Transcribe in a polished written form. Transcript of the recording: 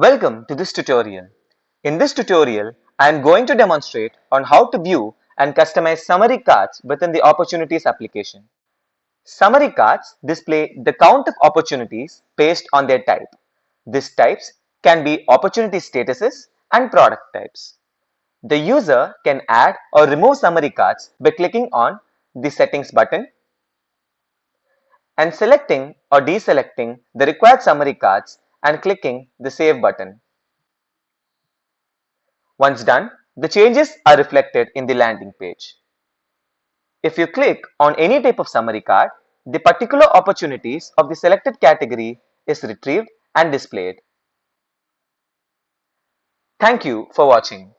Welcome to this tutorial. In this tutorial, I am going to demonstrate on how to view and customize summary cards within the opportunities application. Summary cards display the count of opportunities based on their type. These types can be opportunity statuses and product types. The user can add or remove summary cards by clicking on the settings button and selecting or deselecting the required summary cards and clicking the save button. Once done, the changes are reflected in the landing page. If you click on any type of summary card, the particular opportunities of the selected category is retrieved and displayed. Thank you for watching.